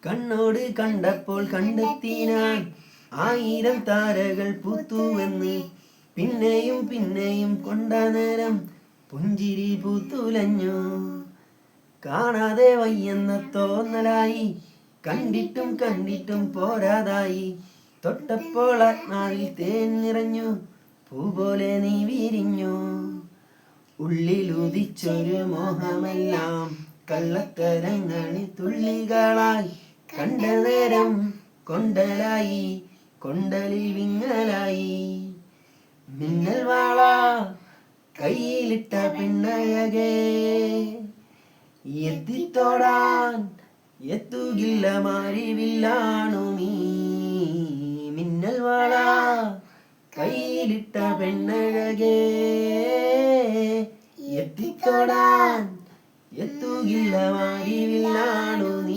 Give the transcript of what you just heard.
കണ്ണോട് കണ്ടപ്പോൾ കണ്ടെത്തി ഞാൻ 1000 താരകൾ പൂത്തുവെന്ന്. പിന്നെയും പിന്നെയും കൊണ്ട നേരം പുഞ്ചിരി പൂത്തുലഞ്ഞു. കാണാതെ വയ്യെന്ന തോന്നലായി, കണ്ടിട്ടും കണ്ടിട്ടും പോരാതായി. തൊട്ടപ്പോൾ ആത്മാവിൽ തേൻ നിറഞ്ഞു, പൂ പോലെ നീ വിരിഞ്ഞു. ഉള്ളിലുദിച്ചൊരു മോഹമെല്ലാം കള്ളത്തരങ്ങളിൽ തുള്ളികളായി. കണ്ട നേരം കൊണ്ടലായി, കൊണ്ടലിൽ വിങ്ങലായി. മിന്നൽ വാള കയ്യിലിട്ട പെണ്ണഴകേ, എത്തിത്തോടാൻ എത്തുകില്ല മാരിവില്ലാണു നീ. മിന്നൽ വാള കയ്യിലിട്ട പെണ്ണഴകേ, എത്തിത്തോടാൻ എത്തുകില്ല മാരിവില്ലാണു നീ.